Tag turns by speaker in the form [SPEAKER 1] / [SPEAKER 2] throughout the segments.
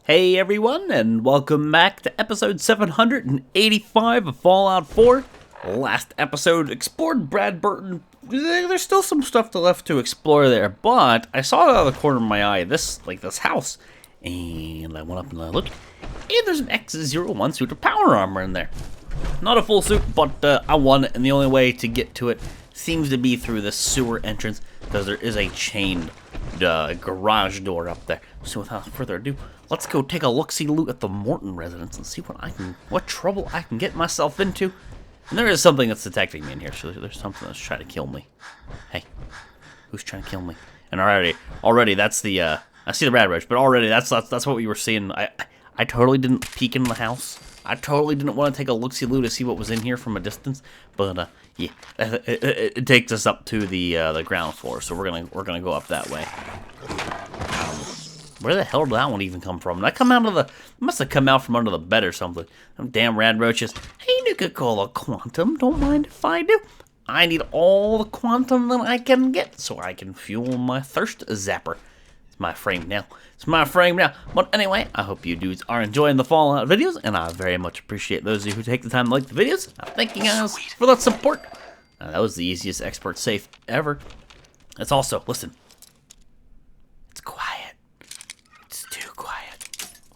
[SPEAKER 1] Hey everyone, and welcome back to episode 785 of Fallout 4. Last episode explored Brad Burton. There's still some stuff left to explore there, but I saw it out of the corner of my eye, this house, and I went up and I looked, and there's an X01 suit of power armor in there. Not a full suit, but I want it, and the only way to get to it seems to be through this sewer entrance, because there is a chained garage door up there. So without further ado, let's go take a look-see loot at the Morton residence and see what trouble I can get myself into. And there is something that's detecting me in here, so there's something that's trying to kill me. Hey, who's trying to kill me? And already that's the, I see the rad roach, but already that's what we were seeing. I totally didn't peek into the house. I totally didn't want to take a look-see loot to see what was in here from a distance, but yeah, it takes us up to the ground floor, so we're gonna go up that way. Where the hell did that one even come from? Did that come out of the? It must have come out from under the bed or something. Them damn rad roaches. Hey, Nuka-Cola Quantum, don't mind if I do. I need all the quantum that I can get so I can fuel my thirst zapper. It's my frame now. It's my frame now. But anyway, I hope you dudes are enjoying the Fallout videos, and I very much appreciate those of you who take the time to like the videos. Thank you guys for that support. That was the easiest expert safe ever. It's also, listen, it's quiet. It's too quiet.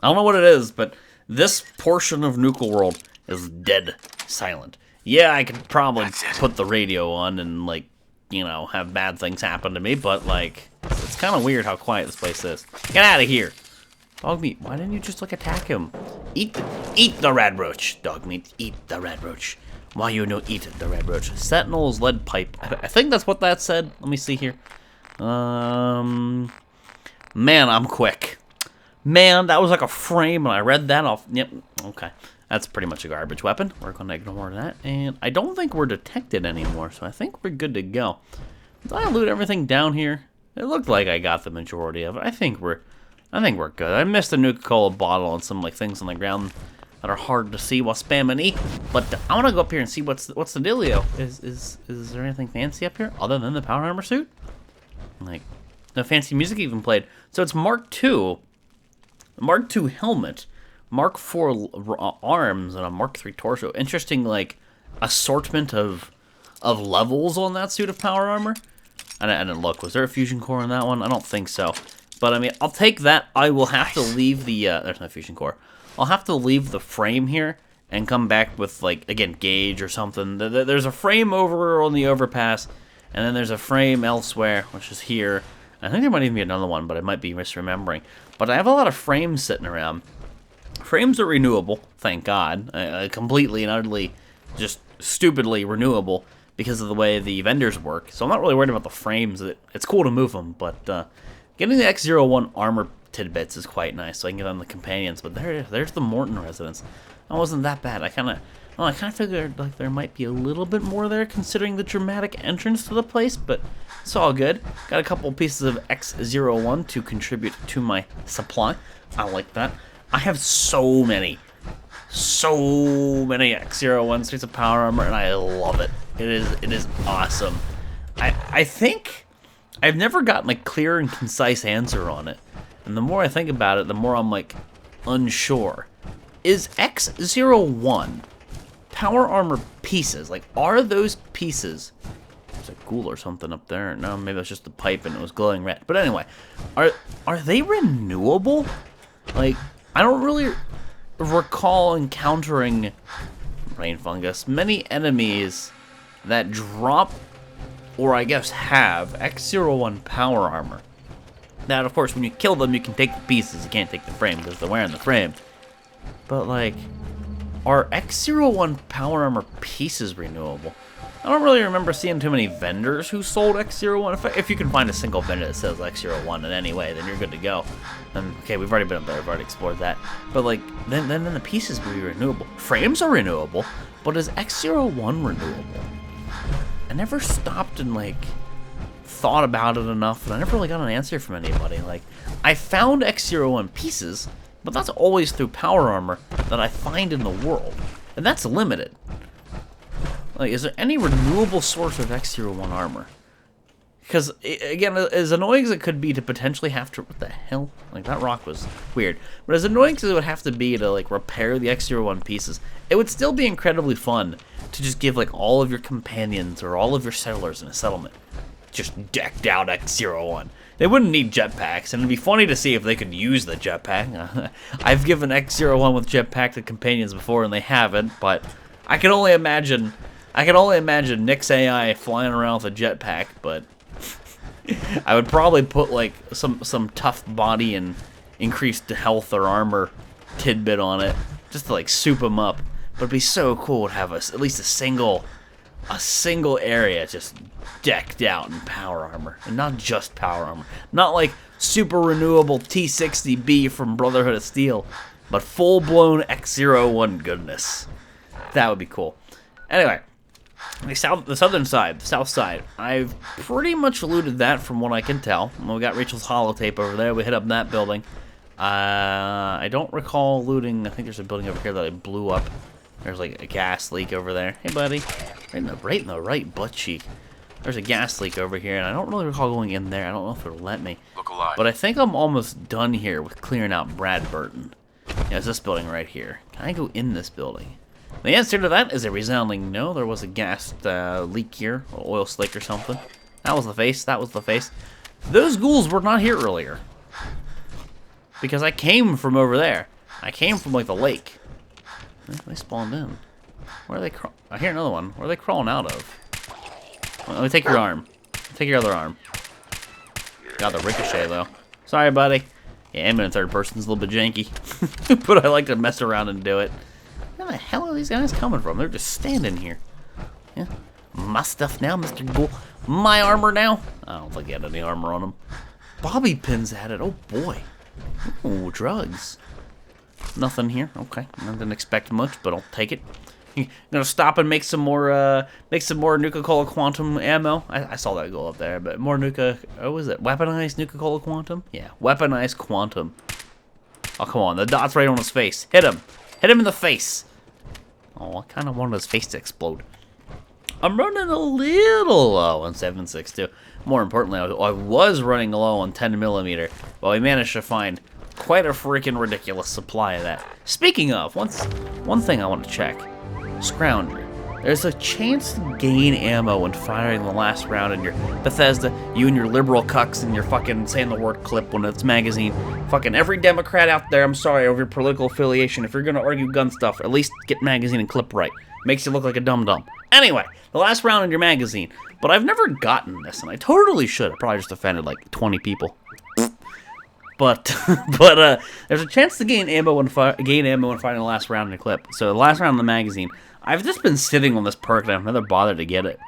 [SPEAKER 1] I don't know what it is, but this portion of Nuka World is dead silent. Yeah, I could probably put the radio on and, like, you know, have bad things happen to me, but, like, it's kind of weird how quiet this place is. Get out of here! Dog meat, why didn't you just, like, attack him? Eat the rad roach. Dog meat, eat the rad roach. Why you no eat the rad roach? Sentinel's lead pipe. I think that's what that said. Let me see here. Man, I'm quick. Man, that was like a frame, and I read that off. Yep, okay. That's pretty much a garbage weapon. We're going to ignore that. And I don't think we're detected anymore, so I think we're good to go. Did I loot everything down here? It looked like I got the majority of it. I think we're good. I missed a Nuka-Cola bottle and some like things on the ground that are hard to see while spamming E. But I want to go up here and see what's the dealio. Is there anything fancy up here other than the power armor suit? Like, no fancy music even played. So it's Mark II. Mark II helmet. Mark IV arms and a Mark III torso. Interesting, like, assortment of levels on that suit of power armor. I didn't look. Was there a fusion core on that one? I don't think so. But, I mean, I'll take that. I will have to leave the, there's no fusion core. I'll have to leave the frame here and come back with, like, again, gauge or something. There's a frame over on the overpass, and then there's a frame elsewhere, which is here. I think there might even be another one, but I might be misremembering. But I have a lot of frames sitting around. Frames are renewable, thank God. Completely and utterly, just stupidly renewable because of the way the vendors work. So I'm not really worried about the frames. It's cool to move them, but getting the X01 armor tidbits is quite nice, so I can get on the companions. But there's the Morton residence. That wasn't that bad. I kind of figured like there might be a little bit more there considering the dramatic entrance to the place, but it's all good. Got a couple pieces of X01 to contribute to my supply. I like that. I have so many X01 suits of power armor, and I love it. It is awesome. I think I've never gotten a clear and concise answer on it, and the more I think about it, the more I'm like unsure. Is X01 power armor pieces? Like, are those pieces? There's a ghoul or something up there. No, maybe that's just the pipe and it was glowing red. But anyway, are they renewable? Like, I don't really recall encountering rain fungus. Many enemies that drop, or I guess have, X01 power armor. Now, of course, when you kill them, you can take the pieces. You can't take the frame because they're wearing the frame. But, like, are X01 power armor pieces renewable? I don't really remember seeing too many vendors who sold X01. If you can find a single vendor that sells X01 in any way, then you're good to go. And okay, we've already been up there, we've already explored that. But like, then the pieces will be renewable. Frames are renewable, but is X01 renewable? I never stopped and like thought about it enough, and I never really got an answer from anybody. Like, I found X01 pieces, but that's always through power armor that I find in the world, and that's limited. Like, is there any renewable source of X01 armor? Because, again, as annoying as it could be to potentially have to... What the hell? Like, that rock was weird. But as annoying as it would have to be to, like, repair the X-01 pieces, it would still be incredibly fun to just give, like, all of your companions or all of your settlers in a settlement just decked out X-01. They wouldn't need jetpacks, and it'd be funny to see if they could use the jetpack. I've given X-01 with jetpack to companions before, and they haven't, but I can only imagine Nick's AI flying around with a jetpack, but... I would probably put like some tough body and increased health or armor tidbit on it, just to like soup them up. But it'd be so cool to have at least a single area just decked out in power armor, and not just power armor, not like super renewable T60B from Brotherhood of Steel, but full blown X-01 goodness. That would be cool. Anyway. The south side, I've pretty much looted that from what I can tell. We got Rachel's holotape over there. We hit up that building. I don't recall looting. I think there's a building over here that I blew up. There's like a gas leak over there. Hey, buddy. Right in the right butt cheek. There's a gas leak over here, and I don't really recall going in there. I don't know if it'll let me.
[SPEAKER 2] Look alive.
[SPEAKER 1] But I think I'm almost done here with clearing out Brad Burton. Yeah, it's this building right here. Can I go in this building? The answer to that is a resounding no. There was a gas leak here, or oil slick or something. That was the face. That was the face. Those ghouls were not here earlier. Because I came from over there. I came from, like, the lake. They spawned in. Where are they crawling? I hear another one. Where are they crawling out of? Let me take your arm. Take your other arm. Got the ricochet, though. Sorry, buddy. Yeah, aiming in third person's a little bit janky. But I like to mess around and do it. Where the hell are these guys coming from? They're just standing here. Yeah. My stuff now, Mr. Ghoul. My armor now. I don't think he had any armor on him. Bobby pins at it. Oh, boy. Ooh, drugs. Nothing here. Okay. I didn't expect much, but I'll take it. I'm gonna stop and make some more Nuka-Cola Quantum ammo. I saw that go up there, but more Nuka... Oh, is it? Weaponized Nuka-Cola Quantum? Yeah, weaponized Quantum. Oh, come on. The dot's right on his face. Hit him. Hit him in the face. Oh, I kind of wanted his face to explode. I'm running a little low on 7.62. More importantly, I was running low on 10mm, but we managed to find quite a freaking ridiculous supply of that. Speaking of, one thing I want to check. Scrounger. There's a chance to gain ammo when firing the last round in your Bethesda, you and your liberal cucks and your fucking saying the word clip when it's magazine. Fucking every Democrat out there, I'm sorry, over your political affiliation, if you're gonna argue gun stuff, at least get magazine and clip right. Makes you look like a dum-dum. Anyway, the last round in your magazine. But I've never gotten this, and I totally should. I probably just offended like 20 people. But there's a chance to gain ammo when firing the last round in a clip. So the last round in the magazine, I've just been sitting on this perk and I've never bothered to get it.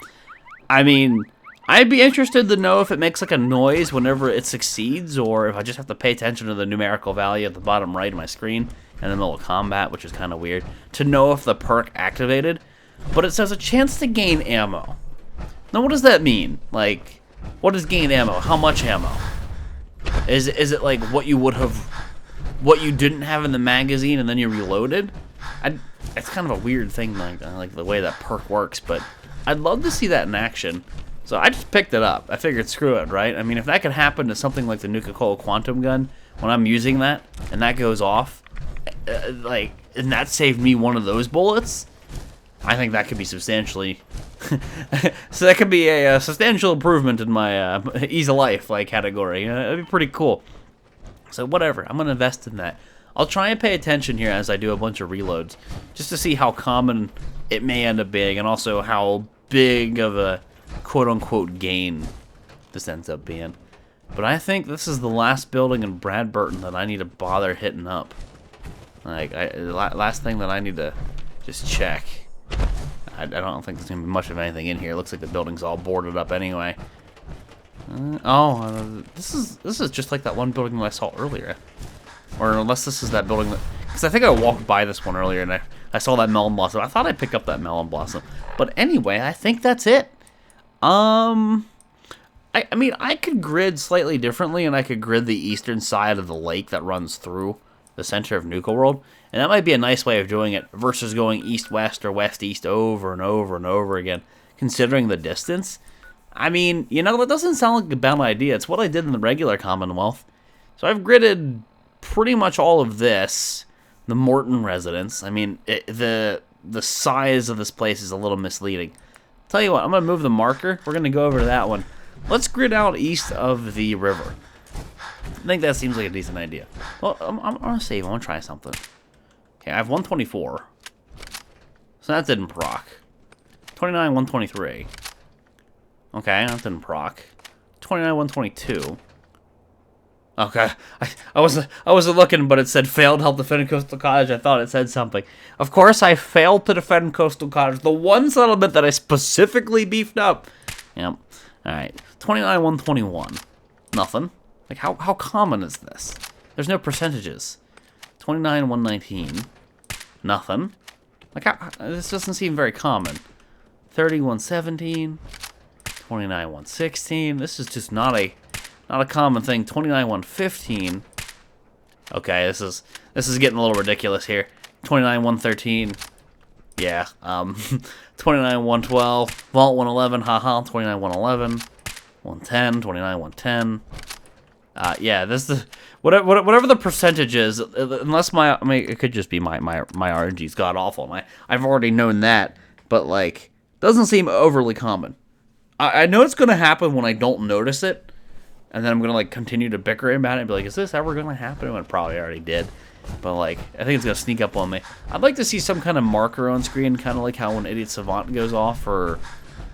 [SPEAKER 1] I mean, I'd be interested to know if it makes like a noise whenever it succeeds, or if I just have to pay attention to the numerical value at the bottom right of my screen in the middle of combat, which is kind of weird, to know if the perk activated. But it says a chance to gain ammo. Now, what does that mean? Like, what is gain ammo? How much ammo? Is it like what you didn't have in the magazine and then you reloaded? It's kind of a weird thing, like the way that perk works, but I'd love to see that in action. So I just picked it up. I figured, screw it, right? I mean, if that could happen to something like the Nuka-Cola Quantum gun, when I'm using that, and that goes off, and that saved me one of those bullets, I think that could be substantially... so that could be a substantial improvement in my ease of life category. That'd be pretty cool. So whatever, I'm going to invest in that. I'll try and pay attention here as I do a bunch of reloads, just to see how common it may end up being, and also how big of a quote-unquote gain this ends up being. But I think this is the last building in Brad Burton that I need to bother hitting up. Last thing that I need to just check. I don't think there's going to be much of anything in here. It looks like the building's all boarded up anyway. This is just like that one building that I saw earlier. Or unless this is that building that... Because I think I walked by this one earlier and I saw that melon blossom. I thought I picked up that melon blossom. But anyway, I think that's it. I mean, I could grid slightly differently, and I could grid the eastern side of the lake that runs through the center of Nuka World. And that might be a nice way of doing it versus going east-west or west-east over and over and over again, considering the distance. I mean, you know, that doesn't sound like a bad idea. It's what I did in the regular Commonwealth. So I've gridded pretty much all of this. The Morton residence. I mean, the size of this place is a little misleading. Tell you what, I'm going to move the marker. We're going to go over to that one. Let's grid out east of the river. I think that seems like a decent idea. Well, I'm going to save. I want to try something. Okay, I have 124. So that didn't proc. 29, 123. Okay, that didn't proc. 29, 122. Okay, I wasn't looking, but it said failed to help defend Coastal Cottage. I thought it said something. Of course, I failed to defend Coastal Cottage, the one settlement that I specifically beefed up. Yep. All right, 29, 121. Nothing. Like how common is this? There's no percentages. 29, 119. Nothing. Like this doesn't seem very common. 30, 117. 29, 116. This is just not a common thing. 29, 115. Okay, this is getting a little ridiculous here. 29, 113. Yeah. 29, 112. Vault 111. Haha. 29, 111. 110. 29, 110. Yeah. This is whatever the percentage is. Unless it could just be my RNG's god awful. I've already known that, but like doesn't seem overly common. I know it's gonna happen when I don't notice it. And then I'm going to, like, continue to bicker about it and be like, is this ever going to happen? And it probably already did. But, like, I think it's going to sneak up on me. I'd like to see some kind of marker on screen, kind of like how when Idiot Savant goes off, or,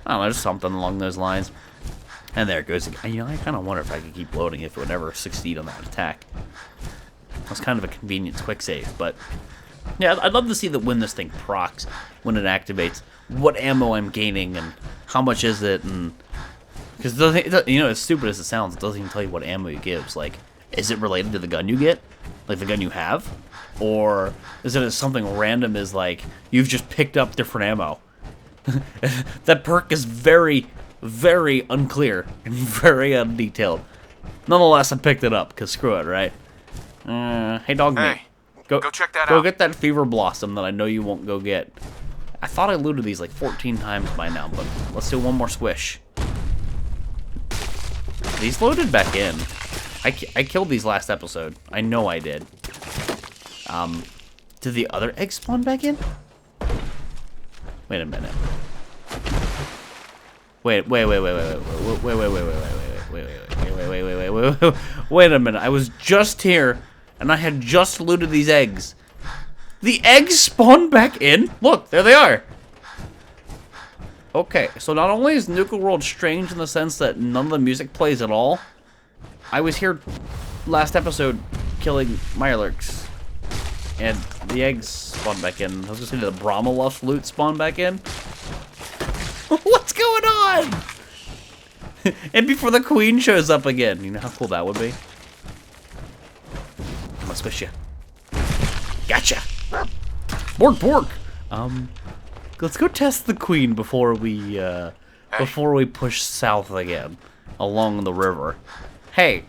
[SPEAKER 1] I don't know, just something along those lines. And there it goes. You know, I kind of wonder if I could keep loading if it would ever succeed on that attack. It's kind of a convenient quick save, but, yeah, I'd love to see that when this thing procs, when it activates, what ammo I'm gaining, and how much is it, and... Because, you know, as stupid as it sounds, it doesn't even tell you what ammo it gives. Like, is it related to the gun you get? Like, the gun you have? Or is it something random as, like, you've just picked up different ammo? That perk is very, very unclear and very undetailed. Nonetheless, I picked it up, because screw it, right? Hey, dog meat. Go check that out. Go get that Fever Blossom that I know you won't go get. I thought I looted these, like, 14 times by now, but let's do one more squish. These loaded back in. I killed these last episode. I know I did. Did the other eggs spawn back in? Wait a minute. Wait a minute. I was just here, and I had just looted these eggs. The eggs spawned back in? Look, there they are. Okay, so not only is Nuka World strange in the sense that none of the music plays at all, I was here last episode killing Mirelurks, and the eggs spawned back in. I was just saying the Brahmaluff loot spawned back in. What's going on? And before the queen shows up again. You know how cool that would be? I'm gonna squish you. Gotcha! Bork! Let's go test the queen before we push south again along the river. Hey,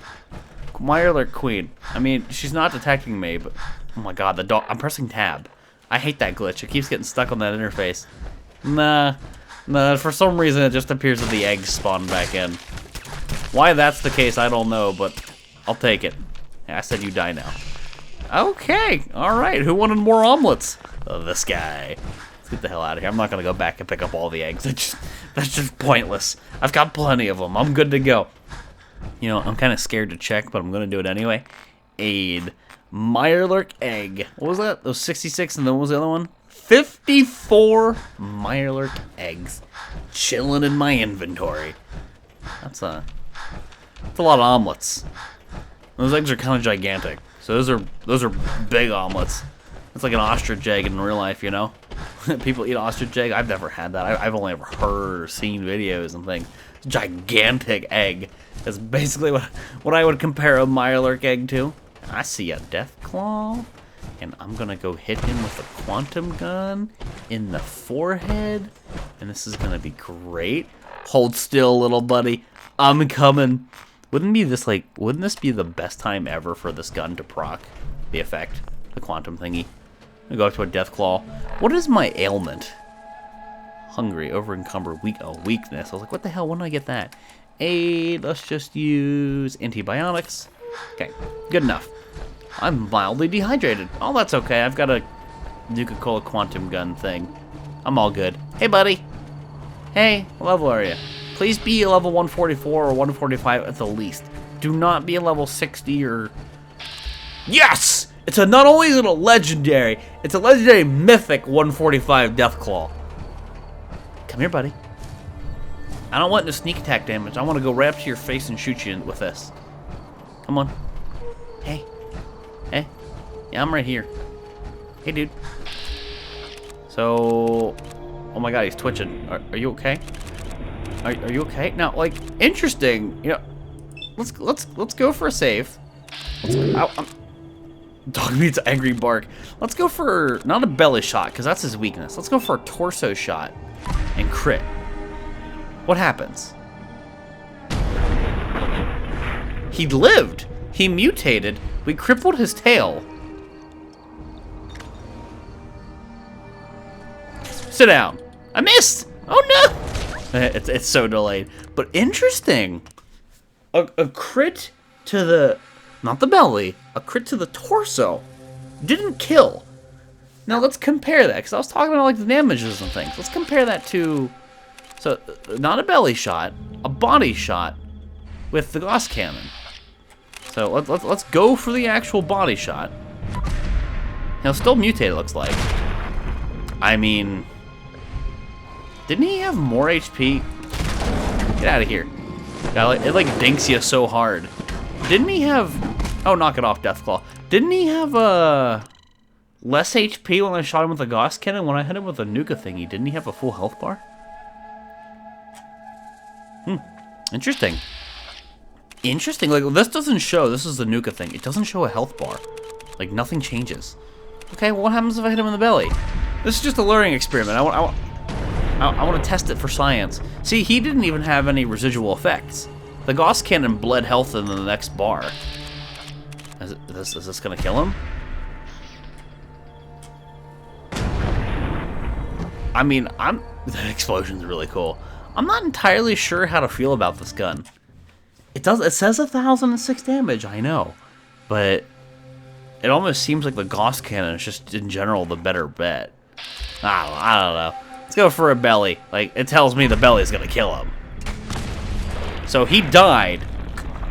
[SPEAKER 1] Mirelurk queen. I mean, she's not detecting me, but oh my god, the dog. I'm pressing tab. I hate that glitch. It keeps getting stuck on that interface. Nah. For some reason, it just appears that the eggs spawn back in. Why that's the case, I don't know, but I'll take it. Yeah, I said you die now. Okay, all right. Who wanted more omelets? This guy. Let's get the hell out of here. I'm not gonna go back and pick up all the eggs. That's just pointless. I've got plenty of them. I'm good to go. You know, I'm kind of scared to check, but I'm gonna do it anyway. Aid. Mirelurk egg. What was that? Those 66, and then what was the other one? 54 Mirelurk eggs chilling in my inventory. That's a lot of omelets. Those eggs are kind of gigantic. So those are big omelets. It's like an ostrich egg in real life, you know? People eat ostrich egg. I've never had that. I've only ever heard or seen videos and things. Gigantic egg. That's basically what I would compare a Mirelurk egg to. I see a death claw, and I'm gonna go hit him with a quantum gun in the forehead, and this is gonna be great. Hold still, little buddy. I'm coming. Wouldn't this be the best time ever for this gun to proc the effect, the quantum thingy? I'm gonna go up to a death claw. What is my ailment? Hungry, over encumbered, weakness. I was like, what the hell? When did I get that? Aid. Let's just use antibiotics. Okay, good enough. I'm mildly dehydrated. Oh, that's okay. I've got a Nuka-Cola quantum gun thing. I'm all good. Hey, buddy. Hey, what level are you? Please be a level 144 or 145 at the least. Do not be a level 60 or... Yes! It's not only is it a legendary, it's a legendary mythic 145 Deathclaw. Come here, buddy. I don't want no sneak attack damage. I want to go right up to your face and shoot you with this. Come on. Hey. Hey. Yeah, I'm right here. Hey, dude. So... Oh my god, he's twitching. Are you okay? Are you okay? Now, like, interesting. You know, let's go for a save. Dog meets angry bark. Let's go for not a belly shot because that's his weakness. Let's go for a torso shot and crit. What happens? He lived. He mutated. We crippled his tail. Sit down. I missed. Oh no. It's so delayed. But interesting. A crit to the, not the belly, a crit to the torso. Didn't kill. Now let's compare that, because I was talking about like the damages and things. Let's compare that to, so not a belly shot, a body shot with the Gauss cannon. So let's go for the actual body shot. Now still mutated, looks like. I mean, didn't he have more HP? Get out of here. God, it like dinks you so hard. Didn't he have? Oh, knock it off, Deathclaw. Didn't he have less HP when I shot him with a Gauss cannon? When I hit him with a Nuka thingy, didn't he have a full health bar? Interesting. Interesting. Like, this doesn't show. This is the Nuka thing. It doesn't show a health bar. Like, nothing changes. Okay, well, what happens if I hit him in the belly? This is just a learning experiment. I want to test it for science. See, he didn't even have any residual effects. The Gauss cannon bled health in the next bar. Is this gonna kill him? I mean, the explosion's really cool. I'm not entirely sure how to feel about this gun. It says 1,006 damage, I know, but it almost seems like the Gauss cannon is just in general the better bet. I don't know. Let's go for a belly. Like, it tells me the belly's gonna kill him. So he died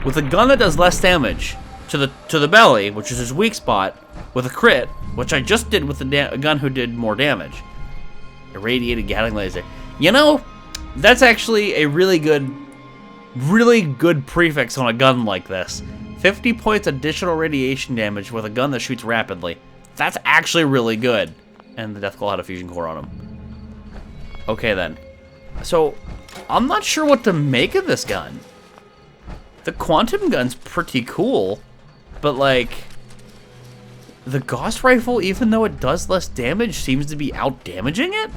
[SPEAKER 1] with a gun that does less damage to the belly, which is his weak spot, with a crit, which I just did with a gun who did more damage. Irradiated Gatling laser. You know, that's actually a really good prefix on a gun like this. 50 points additional radiation damage with a gun that shoots rapidly. That's actually really good. And the Deathclaw had a fusion core on him. Okay then. So, I'm not sure what to make of this gun. The quantum gun's pretty cool, but like, the Gauss rifle, even though it does less damage, seems to be out-damaging it?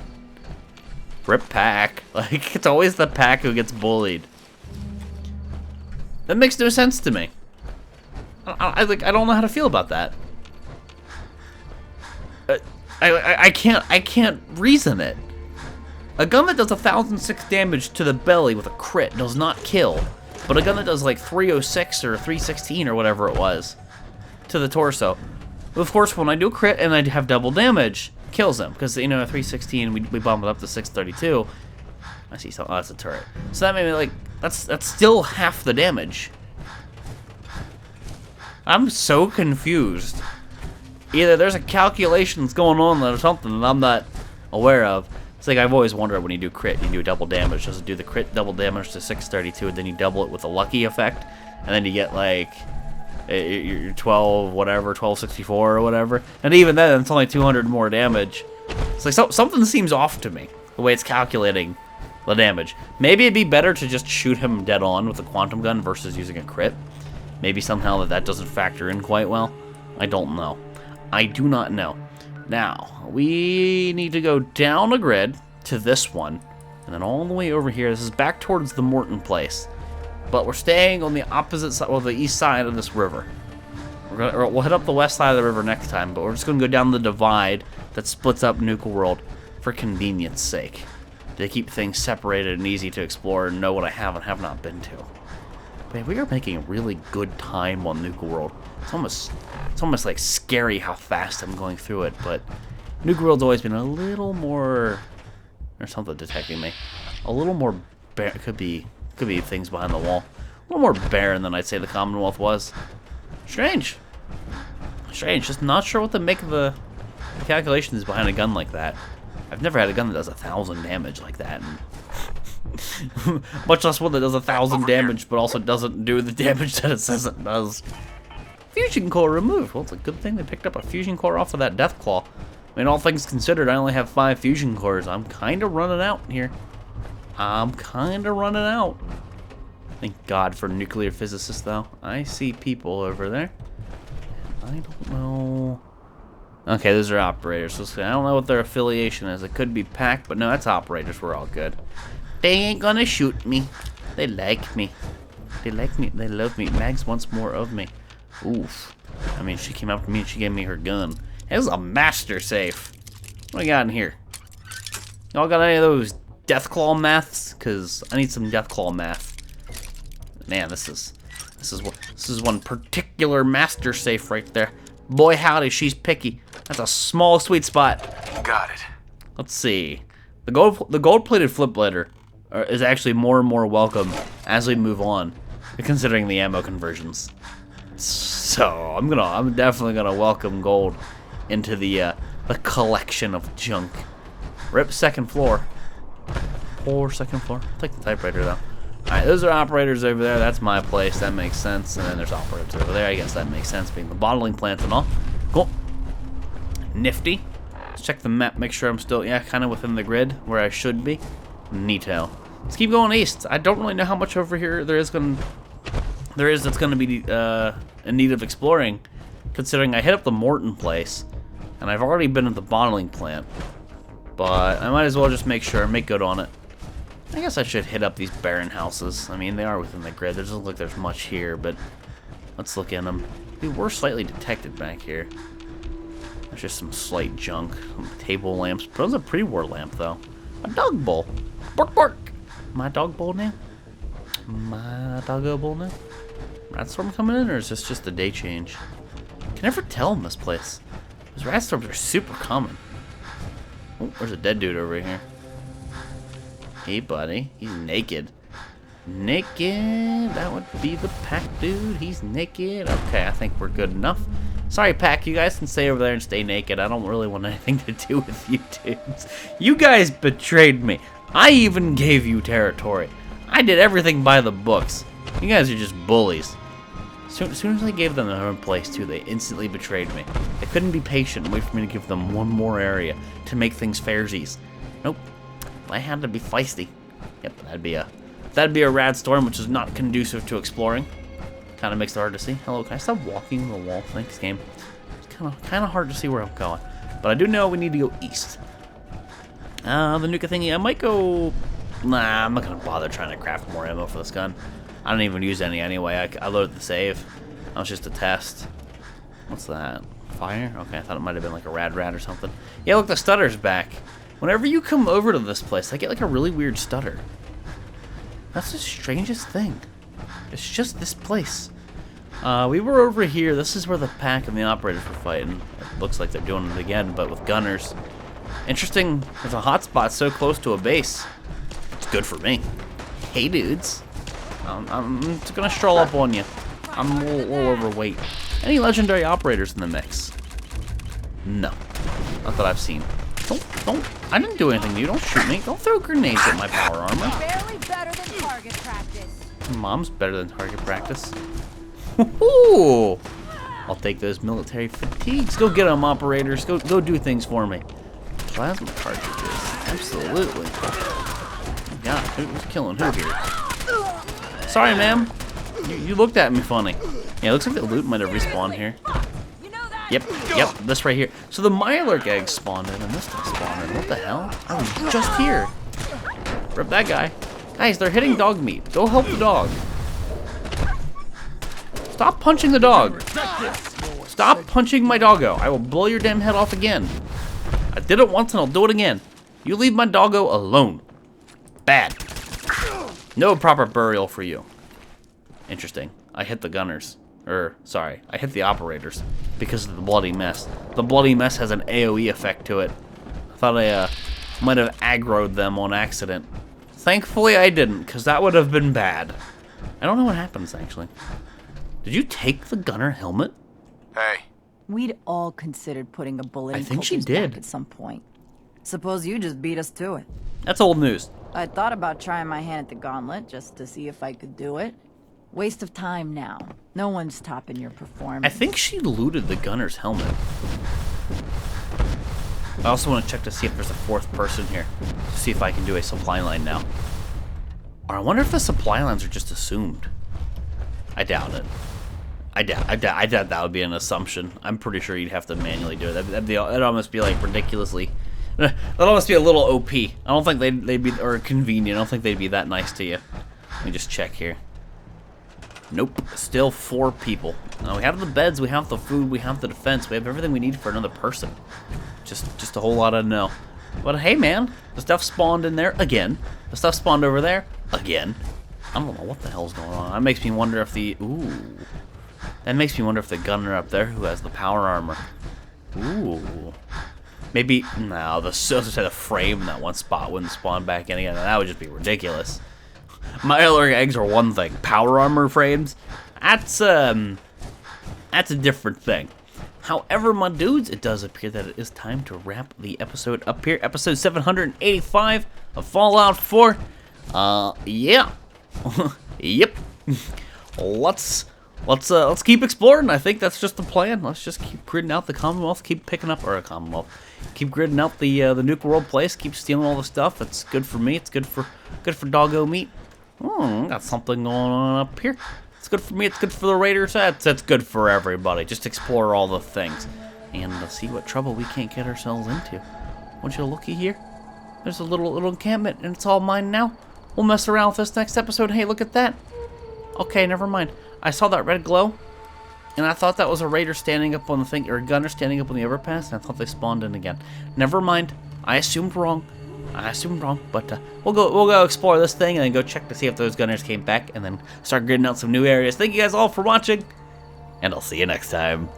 [SPEAKER 1] Rip Pack. Like, it's always the Pack who gets bullied. That makes no sense to me. I don't know how to feel about that. I can't reason it. A gun that does 1,006 damage to the belly with a crit does not kill, but a gun that does like 306 or 316 or whatever it was to the torso, of course, when I do a crit and I have double damage, kills him, because, you know, at 316 we bump it up to 632. I see something. Oh, that's a turret. So that made me like, that's still half the damage. I'm so confused. Either there's a calculation that's going on or something that I'm not aware of. It's like I've always wondered, when you do crit, you do double damage. Does it do the crit double damage to 632, and then you double it with a lucky effect, and then you get like your 12 whatever, 1264 or whatever, and even then it's only 200 more damage. It's like something seems off to me, the way it's calculating the damage. Maybe it'd be better to just shoot him dead on with a quantum gun versus using a crit. Maybe somehow that doesn't factor in quite well. I don't know. I do not know. Now, we need to go down a grid to this one, and then all the way over here. This is back towards the Morton place, but we're staying on the opposite side, well, the east side of this river. We'll hit up the west side of the river next time, but we're just going to go down the divide that splits up Nuka World for convenience sake. to keep things separated and easy to explore and know what I have and have not been to. Man, we are making a really good time on Nuka World. It's almost like scary how fast I'm going through it, but Nuka World's always been a little more... There's something detecting me. A little more could be things behind the wall. A little more barren than I'd say the Commonwealth was. Strange. Strange. Just not sure what to make of the calculations behind a gun like that. I've never had a gun that does 1,000 damage like that. And much less one that does 1,000 damage, but also doesn't do the damage that it says it does. Fusion core removed. Well, it's a good thing they picked up a fusion core off of that death claw. I mean, all things considered, I only have 5 fusion cores. I'm kind of running out here. I'm kind of running out. Thank God for nuclear physicists, though. I see people over there. I don't know. Okay, those are operators. So I don't know what their affiliation is. It could be PAC, but no, that's operators. We're all good. They ain't gonna shoot me. They like me. They like me. They love me. Mags wants more of me. Oof. I mean, she came up to me and she gave me her gun. This is a master safe. What do we got in here? Y'all got any of those Deathclaw maths? Cause I need some Deathclaw math. Man, this is one particular master safe right there. Boy howdy, she's picky. That's a small sweet spot.
[SPEAKER 2] Got it.
[SPEAKER 1] Let's see. The gold-plated flip letter is actually more and more welcome as we move on, considering the ammo conversions. So I'm definitely gonna welcome gold into the collection of junk. Rip second floor. Poor second floor. I'll take the typewriter though. Alright, those are operators over there. That's my place. That makes sense. And then there's operators over there. I guess that makes sense, being the bottling plant and all. Cool. Nifty. Let's check the map. Make sure I'm still, yeah, kind of within the grid where I should be. Neato. Let's keep going east. I don't really know how much over here there is that's going to be in need of exploring, considering I hit up the Morton place, and I've already been at the bottling plant. But I might as well just make good on it. I guess I should hit up these barren houses. I mean, they are within the grid. There doesn't look like there's much here, but let's look in them. We were slightly detected back here. There's just some slight junk. Some table lamps. But it was a pre-war lamp, though. A dog bowl. Bark, bark. My dog bowl now? My doggo bowl now? Rat storm coming in, or is this just a day change? Can never tell in this place. Those rat storms are super common. Oh, there's a dead dude over here. Hey, buddy. He's naked. Naked. That would be the PAC dude. He's naked. Okay, I think we're good enough. Sorry, PAC. You guys can stay over there and stay naked. I don't really want anything to do with you dudes. You guys betrayed me. I even gave you territory. I did everything by the books. You guys are just bullies. As soon as I gave them their own place, too, they instantly betrayed me. They couldn't be patient and wait for me to give them one more area to make things fairsies. Nope. I had to be feisty. Yep, that'd be a rad storm, which is not conducive to exploring. Kind of makes it hard to see. Hello, can I stop walking the wall? Thanks, game. It's kind of hard to see where I'm going, but I do know we need to go east. The Nuka thingy. I might go. Nah, I'm not gonna bother trying to craft more ammo for this gun. I don't even use any anyway. I loaded the save. That was just a test. What's that? Fire? Okay, I thought it might have been like a rad or something. Yeah, look, the stutter's back. Whenever you come over to this place, I get like a really weird stutter. That's the strangest thing. It's just this place. We were over here. This is where the PAC and the operators were fighting. It looks like they're doing it again, but with gunners. Interesting. There's a hotspot so close to a base. It's good for me. Hey, dudes. I'm just gonna stroll up on you. I'm a little overweight. Any legendary operators in the mix? No. Not that I've seen. Don't. I didn't do anything to you. Don't shoot me. Don't throw grenades at my power armor.
[SPEAKER 3] Barely better than target practice.
[SPEAKER 1] Mom's better than target practice. Woohoo! I'll take those military fatigues. Go get them, operators. Go do things for me. Plasma cartridges. Absolutely. Oh God, who's killing who here? Sorry, ma'am. You looked at me funny. Yeah, it looks like the loot might have respawned here. Yep, this right here. So the Mylark eggs spawned in, and this thing spawned in. What the hell? I was just here. Rip that guy. Guys, they're hitting dog meat. Go help the dog. Stop punching the dog. Stop punching my doggo. I will blow your damn head off again. I did it once and I'll do it again. You leave my doggo alone. Bad. No proper burial for you. Interesting. I hit the gunners. Sorry, I hit the operators because of the bloody mess. The bloody mess has an AoE effect to it. I thought I might have aggroed them on accident. Thankfully I didn't, because that would have been bad. I don't know what happens, actually. Did you take the gunner helmet?
[SPEAKER 2] Hey.
[SPEAKER 4] We'd all considered putting a bullet in
[SPEAKER 1] think she
[SPEAKER 4] Coulter's
[SPEAKER 1] did.
[SPEAKER 4] back at some point. Suppose you just beat us to it.
[SPEAKER 1] That's old news.
[SPEAKER 4] I thought about trying my hand at the gauntlet just to see if I could do it. Waste of time now. No one's topping your performance.
[SPEAKER 1] I think she looted the gunner's helmet. I also want to check to see if there's a fourth person here. To see if I can do a supply line now. Or I wonder if the supply lines are just assumed. I doubt it. I doubt that would be an assumption. I'm pretty sure you'd have to manually do it. That'd almost be like ridiculously. That'd almost be a little OP. I don't think they'd be, or convenient. I don't think they'd be that nice to you. Let me just check here. Nope. Still 4 people. Now we have the beds, we have the food, we have the defense, we have everything we need for another person. Just a whole lot of no. But hey, man, the stuff spawned in there again. The stuff spawned over there again. I don't know what the hell's going on. That makes me wonder if the That makes me wonder if the gunner up there who has the power armor. Ooh. Maybe no, the frame in that one spot wouldn't spawn back in again. That would just be ridiculous. My other eggs are one thing. Power armor frames, that's a different thing. However, my dudes, it does appear that it is time to wrap the episode up here. Episode 785 of Fallout 4. Yeah. Yep. Let's keep exploring. I think that's just the plan. Let's just keep gridding out the Commonwealth, keep picking up keep gridding out the Nuke World place, keep stealing all the stuff. It's good for me. It's good for doggo meat. Got something going on up here. It's good for me. It's good for the raiders. That's good for everybody. Just explore all the things and see what trouble we can't get ourselves into. Want you to looky here? There's a little encampment, and it's all mine now. We'll mess around with this next episode. Hey, look at that. Okay, never mind. I saw that red glow, and I thought that was a raider standing up on the thing, or a gunner standing up on the overpass, and I thought they spawned in again. Never mind. I assumed wrong. But we'll go explore this thing and then go check to see if those gunners came back, and then start gridding out some new areas. Thank you guys all for watching, and I'll see you next time.